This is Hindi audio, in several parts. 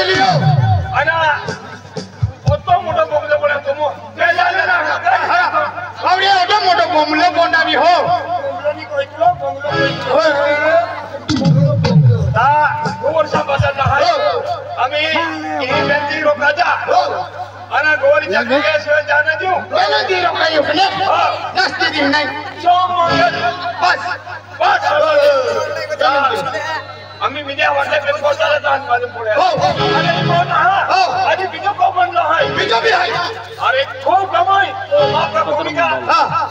लियो ana oto moto bogle bole tumo ke jale na आवडे ओटो मोटो बोमलो बोंडावी हो बोमलो ni koitlo ता गोरसा बदल नाही आम्ही ही बेंदी रोकाजा ana गोरी जगह से जाने दो जाने दी रोकायो ने नस्ती दी नाही सो बस बस आम्ही मीडिया वाले पे पोचाला जान मालूम पड़े अरे कौन है अरे बीजो को बन रहा है बीजो भी है अरे खूब कमाई आपका भूमिका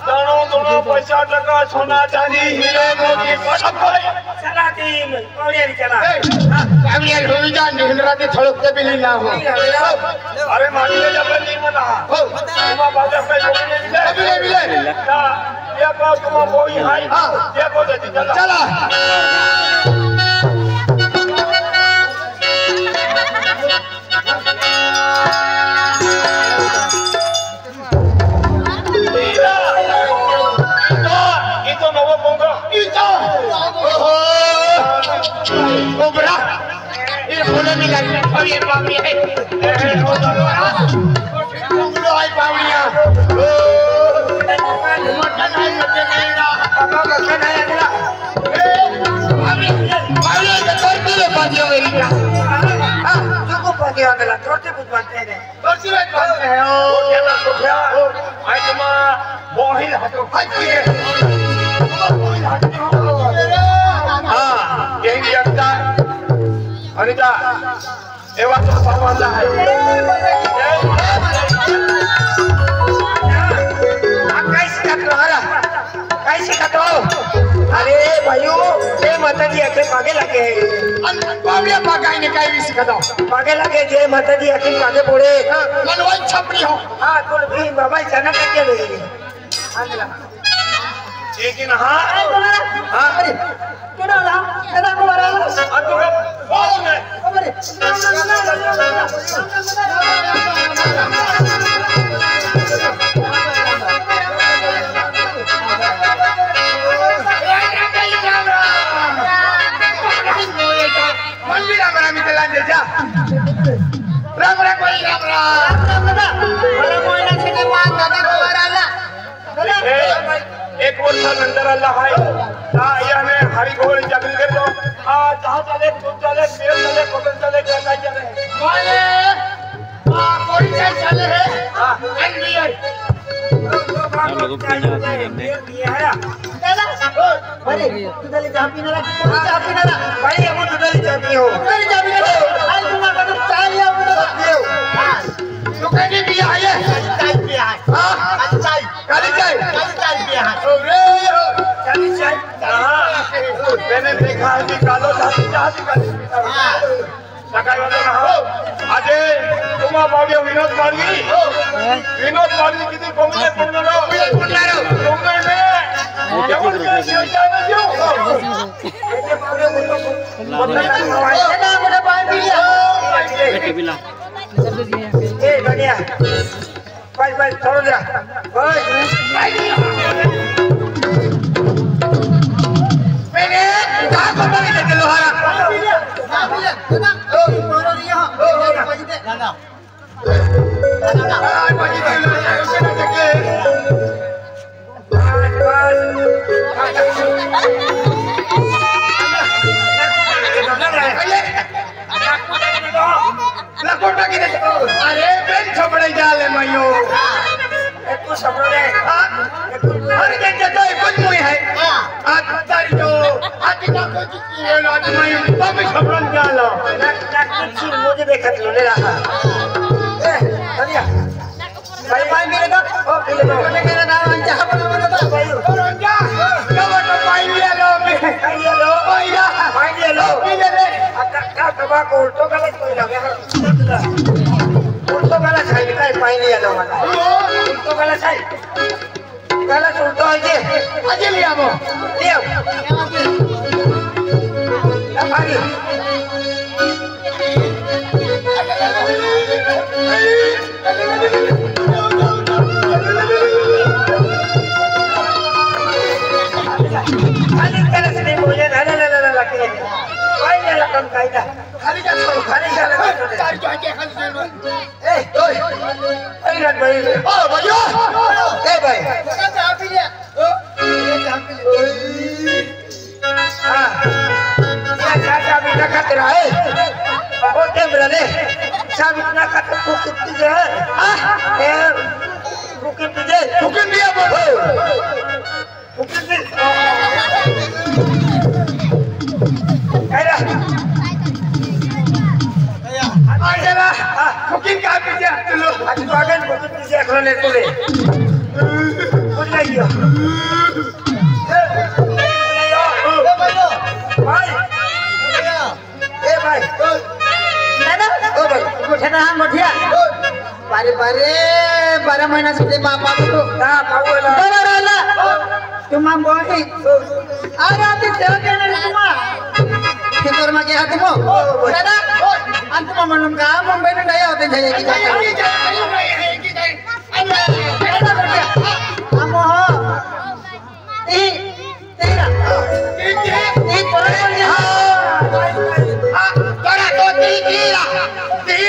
दोनों पैसा टका सोना चांदी हीरे मोती सब भाई चला दिन कौड़िया चला कावड़िया होई जा निहराते थळकते बिली ना हो अरे माटीले जब नहीं मना हो तुम बाजा पे बिले ये को तुम बोई है ये को दे चला Cobra, ini boleh bilang pawia pawia, boleh ay pawia, makan ay pawia ketor tu pawia berikan, aku pawia adalah torte pun bantai deh, torte pun bantai, ay cuma bohil hatu hati, यही दिया अनिता एवं तो भगवान है कैसे करो अरे भाइयों ये माता जी आके पागे लगे पावलिया पागाई ने काई भी सिखा दो पागे लगे जे माता जी आके पागे बोले मनवाई छपरी हो हाँ तो भी बाबा जाना क्या लेंगे लेकिन हाँ हाँ अरे क्या ना क्या को मारा अब तो बोल में अरे मंदिर हमारा मितला दे जा राम राम कोई राम राम बड़ा मोइना से के बात दादा को मारा एक वर्ष अंदर अल्लाह है या ने हरि गोल जगन के तो आ जहां चले तुम चले मेरे चले कोकन चले क्या चले वाले कोई चले है एनबीआई हम लोग पीना अरे तुझे चाय पीना ला चाय पीना ला भाई हम तुझे चाय पियो तुझे चाय पीना आज तुम्हारा को चाय लिया पियो तो कहीं भी आए चाय पिया है हां चाय काली चाय पिया है अरे काली चाय हां मैंने देखा है कि कालो जाती काली सकाई वाला ना आज तुम बाडियो विनोद मार्गी किती कोमले कोणलो तुमने में जब से योजना क्यों ये बाडियो बड़ा पानी पिया बेटे बिला ए बढ़िया बस छोड़ दे बस मैंने कहां को बाकी दे लोहारा अरे बेन छपड़े जाले मयो एकू सबरे अरे जैसे तो कुछ मुई है आज तारी जो आज का कुछ ये आज मयो तब छपड़न जालो कुछ मुझे देखत लो ले रहा ए धनिया भाई भाई मेरे का ओ ले लो मेरे नाम अंजा बना भाई रंजा कब तो पाई लिया लो भाई ले लो ले ले का तबा को उल्टो गलत कोई लगे उल्टो गलत है काय पाई लिया लो वाला उल्टो गलत है गलत उल्टो है जे आज ले आओ भाई खाली तरह से बोले ना लगे भाई ने रकम कायदा खाली का छोड़ खाली का लगे तार जो के खाली सुनो ए ओए रात भाई ओ भैया ए भाई का चाह पी ले ओ चाह पी ले हां क्या चाह भी ना खाते रहे ओ कैमरा ले चाह इतना खाते को कितनी है हां ए बुकिंग दे बुकिंग दिया बोल बुकिंग दे अरे आजला बुकिंग का पीछे लो आज बागन बुकिंग पीछे खोले तोले बोल लियो भाई ए भाई दादा ओ भाई कुठे हम मोठिया बारे बारे 12 महिना सुद्धा बापा तो हां पावला बरोबर तुम्हा बोही अरे आती सेवा करणार तुम्हा खेतर मागे हात मो दादा अंतमा म्हणून का मुंबई न नाही होते जाय की काय आमो ए तेरा ए तोरा तोरा तो तीरा ती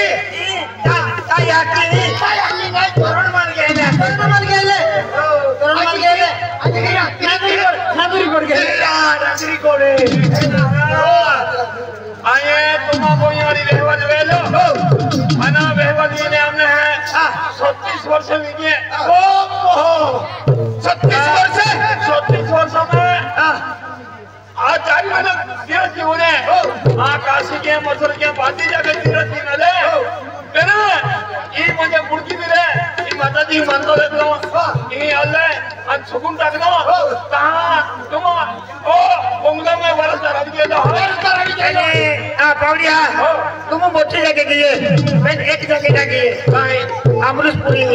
काय नाही करोड माल गेले नागरी कोडे आये तुम्हा कोई वाली रहवत वेलो अना रहवत ने हमने है 36 वर्ष वीगे ओ 36 वर्ष में आज चार महीने तीरथ की होने काशी के मथुरा के बाती जाके तीरथ की नले कना ये म्हणजे बुडकी दिले ये माताजी मानतो देतो ये आले आज छुकून टाकनो कहां तुम ओ बंगला में वरस राज गेलो आ पावडिया तुम मोठी जगह गए मैं एक जगह ना गए भाई अमृतपुरी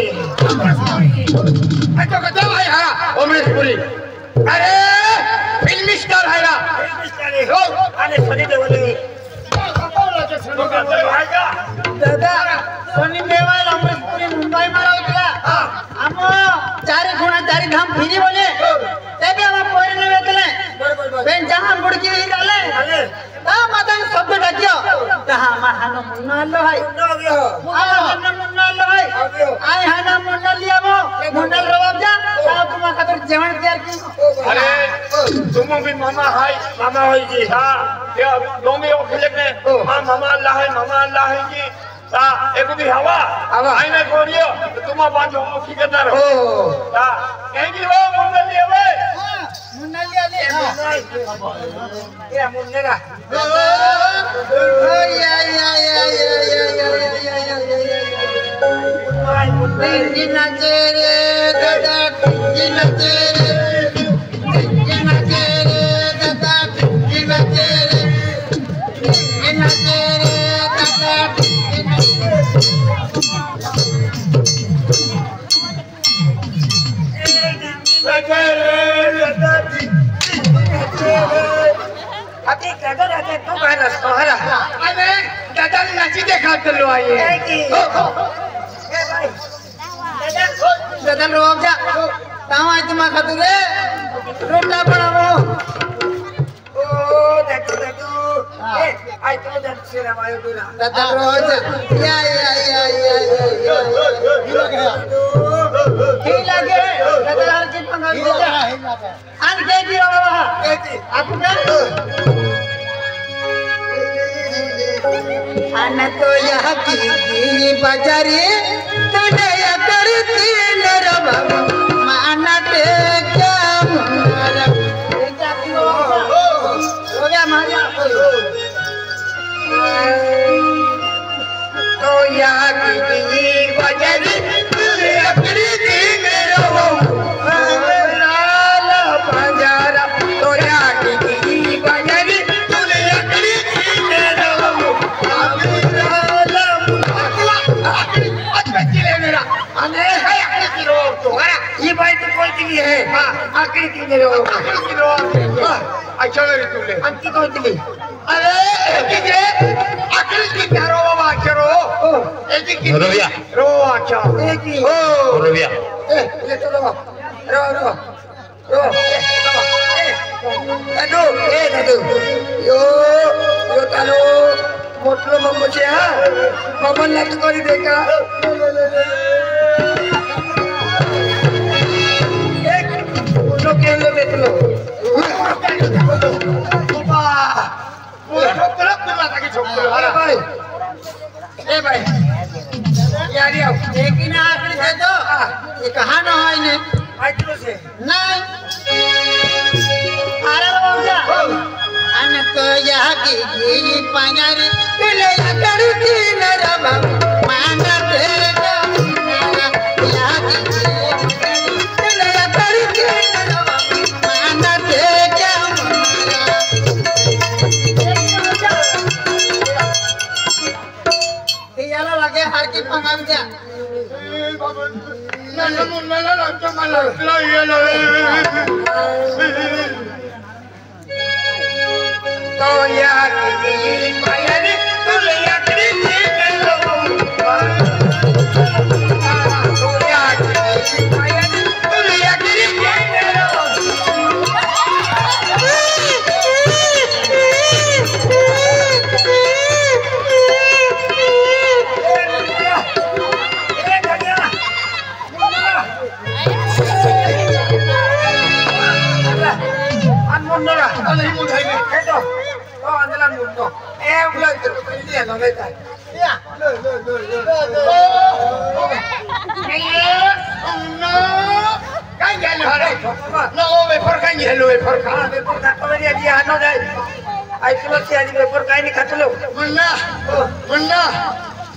अच्छा कहता भाई हां अमृतपुरी अरे फिल्म स्टार है ना फिल्म स्टार हो अरे सनी देओल दादा सनी देओल अमृतपुरी मुंबई में रहला हम चार गुणा चार धाम फिरी बोले तबे हम पोरे ने वेतले बेन जहां बुड़की ही डाले ता माता शब्द डाकियो तहा महान मुन्ना लो है महान मुन्ना लो है आय हाना मुन्ना लियाबो मुन्ना रवाब जा ता तुमा खातिर जेवण तयार की अरे तुम भी मामा होई जी हां ये दोमी ओखले ने हां मामा अल्लाह है जी ता एक दी हवा आईने कोरियो तुमा बाजो ओखी करता रहो ता कहेगी वो मुन्ना लिया वे मुन्ना लिया ले ये मुन्ने का ओ या मुन्ना चेरे दादा चेरे अभी कदर है तो कहना सोहरा अरे दादा नाची देखा चलो आइए ए भाई दादा रोब जा तावा तुमा खातिर रोटा बनावो ओ देखो ए आई तो दर्द से रवायो दूरा दादा रोज या ही लगे दादा की पंगा दीजा अन के दियो बाबा आपको अन तो यह की बाजारी तूने या करती नरम मानते क्या मुनारा हो गया मारिया तो यह की बाजारी तूने या करती नरम लाल पंजारा तो यह की बाजारी तूने या करती नरम ये बात कोई की है हां आखिरी की मेरे आखिरी की रो अच्छा मेरी तुले अंति कोई की अरे की जे आखिरी की करो बाबा करो एक की रोविया रो अच्छा एक की ओ रोविया ए ले तो रो दादू ए दादू यो तालो पोटलो मम्मचे हा मम्मन लाट करी दे का एक उनो केलो देखलो बाबा पूरा ठोकला तुला ताकी ठोकलो अरे भाई ए भाई यार यार एक ही ना आखिरी से तो ये कहाँ ना हो इन्हें आइलो से नहीं अरे बाबा अन तो यह की पंजारी तुले करू की नरम माना तेरा यह की तुले करू की नरम माना तेरा याला लगे हर की पंगाम जा तो यार की पायरी तुले याकड़ी थी लो तो यार की पायरी तुले याकड़ी थी लो Mundola, alai mudai ni. Itu. Oh, andalam mundo. Bulan tu dia nak letak. या No. Kan jalan hari. No, before kan jalan before kan. Before kan kau dia anu dah. Ai tu si adi before kan ni katlo. Munna.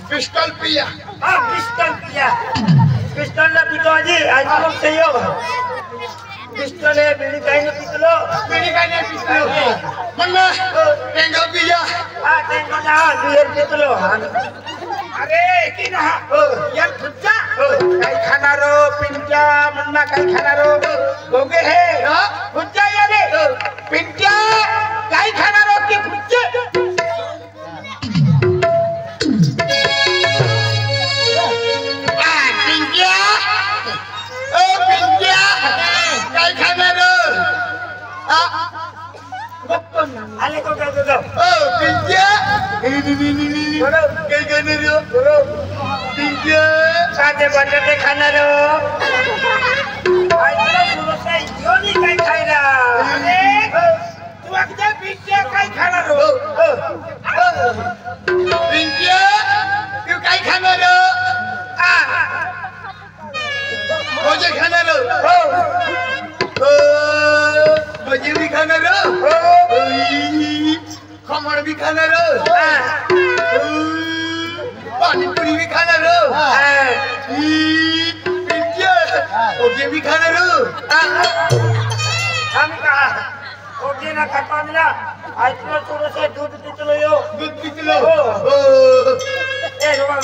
Pistol piya. Pistol piya. Pistol la pito aji. Ai tu seyo. Pistol है बीड़ी काई ने पिस्टलो मन्ना टेंगल पिया टेंगल ना बियर पिस्टलो अरे की ना यार खुच्चा काई खाना रो पिंजा मन्ना काई खाना रो गोगे है खुच्चा यार पिंजा काई खाना रो की खुच्चे पिंजा ओ पिंजा काय खाणार आले को ओ पिंजा काय खाणार पिंजा साधे बटाटे खाणार आईला सुरसे योनी काय खायला अरे तू अगदी पिंजा काय खाणार पिंजा तू काय खाणार भोजे खाणार भजी भी खाणार खमण भी खाणार पाणीपुरी भी खाणार ओके भी खाणार आम्ही का ओके ना खाता मिला आजला थोडंसं दूध पितलो ए रोवा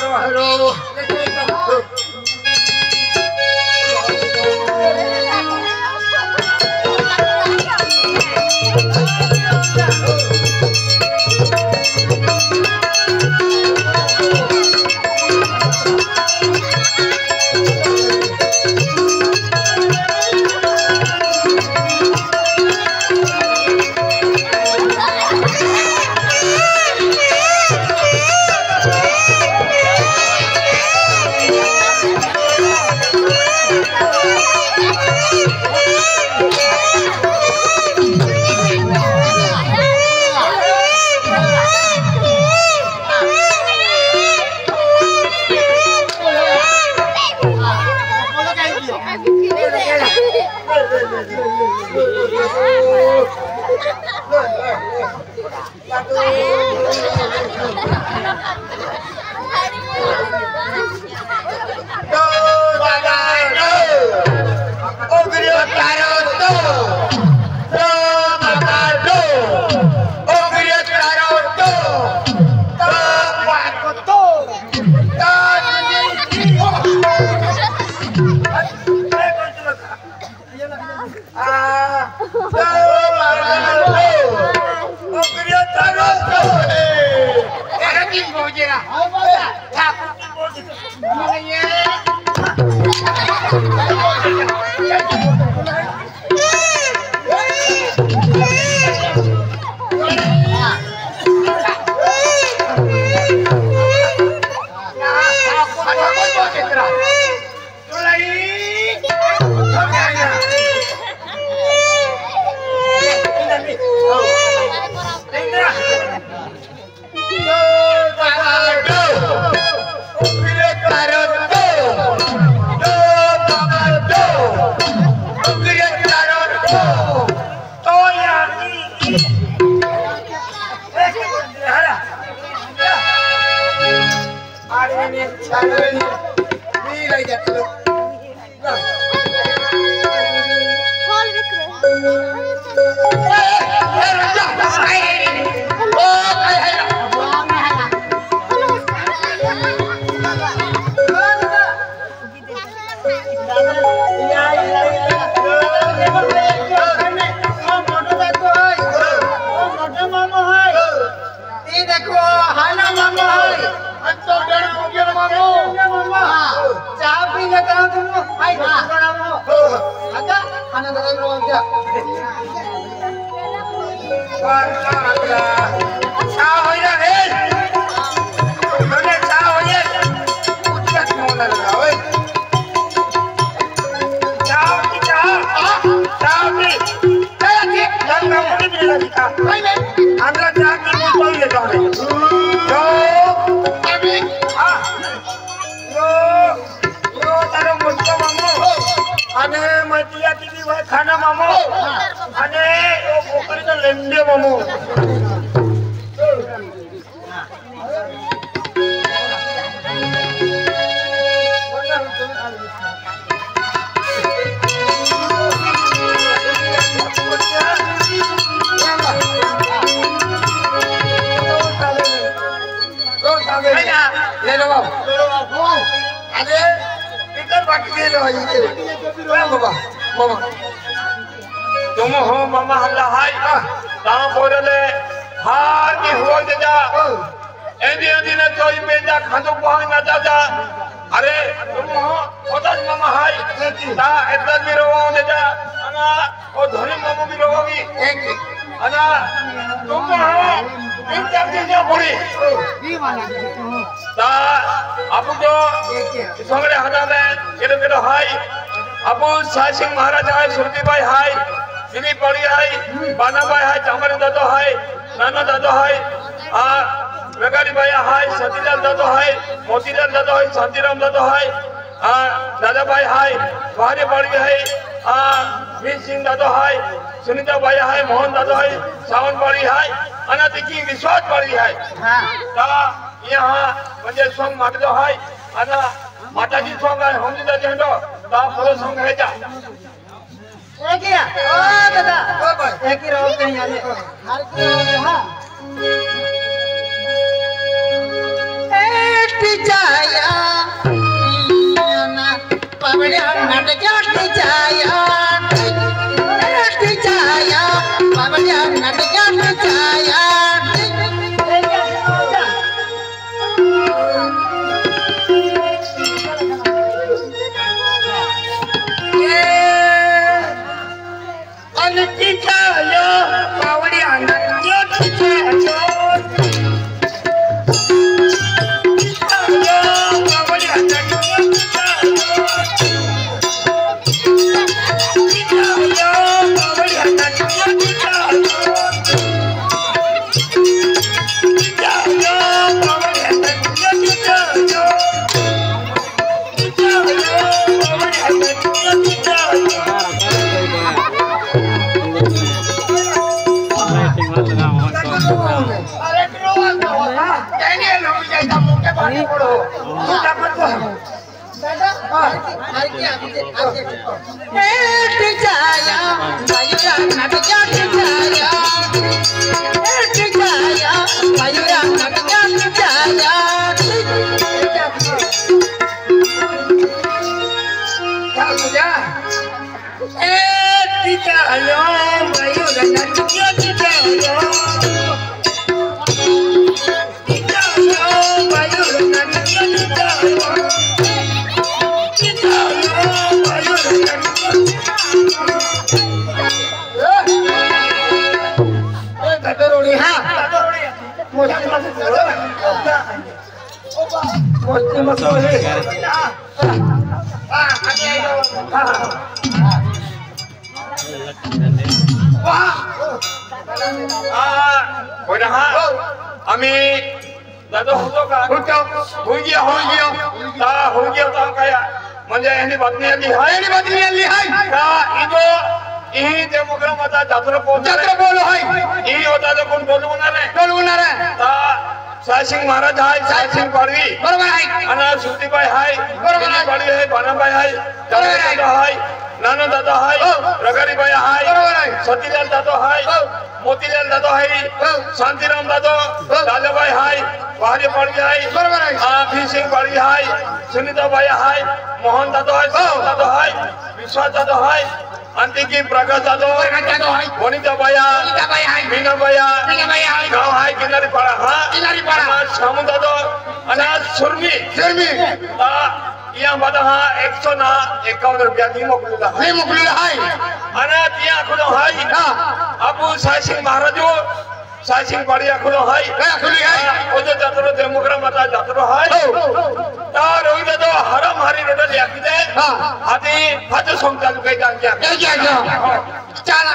खाना मामो आणि बोकडीचा लेंडे मामो तुम हो मामा हल्ला हाय गांव पोरले हार की हुआ जा एदी एदी ने चोई बेजा खांदो पांग ना जा अरे तुम हो ओदास मामा हाय ता एतला भी रोवा जा अना ओ धनी मामा भी रोवी अना तुम हो इन चार दिन पड़ी ता आपु जो सगळे हाताले केडो केडो हाय आपु साई सिंह महाराज हाय सुरती भाई हाय सिनी पड़ी हाय बाना भाई हाय चामरी दादो हाय नाना दादो हाय आ वेगाड़ी भाई हाय सतीलाल दादो हाय मोतीलाल दादो हाय शांतिराम दादो हाय आ दादा भाई हाय भारी पड़ी हाय आ वीर सिंह दादो हाय सुनीता भाई हाय मोहन दादो हाय सावन पड़ी हाय अना देखी विश्वास पड़ी हाय ता यहाँ म्हणजे सोंग माटलो हाय अना माताजी सोंग आहे हमजीदा जेंडो ता पुरो सोंग है जा एक ही ओ दादा एक ही रहो कहीं आले हर की रहो हां टिचाया ना पवड़िया नाटक टिचाया टिचाया पवड़िया नाटक टिचाया सायसिंग महाराज हाय सायसिंग पाडवी बरोबर आहे आणि सुधीबाई हाय बरोबर आहे. पाडवी आहे बाणाबाई हाय दादा हाय नाना दादा हाय रगारीबाई हाय बरोबर आहे. सतीलाल दादा हाय मोतीलाल दादा हाय शांतीराम दादा दादाबाई हाय बहारी पाडवी हाय बरोबर आहे. भीमसिंग पाडवी हाय सुनीताबाई हाय मोहन दादा हाय दादा हाय विश्वास दादा हाय अंतिकी प्रकाश दादा वनिताबाई आहे मीनाबाई मीनाबाई आहे. गाव हाय किनारीपाडा हा किनारीपाडा. शामू दादा आणि सुरमी या मध्ये हा 151 रुपयाची मोकळीला हे मोकळीला आहे आणि ती आखलो हाय आपू सायसिंग महाराज सायसिंग पाडी आखलो हाय काय आखली आहे? ओजो जातरो देमुग्रा माता जातरो हाय तर रोई दादा हरम हारी रोडल याकीते हा आधी हात सोंग चालू काही काय घ्या चला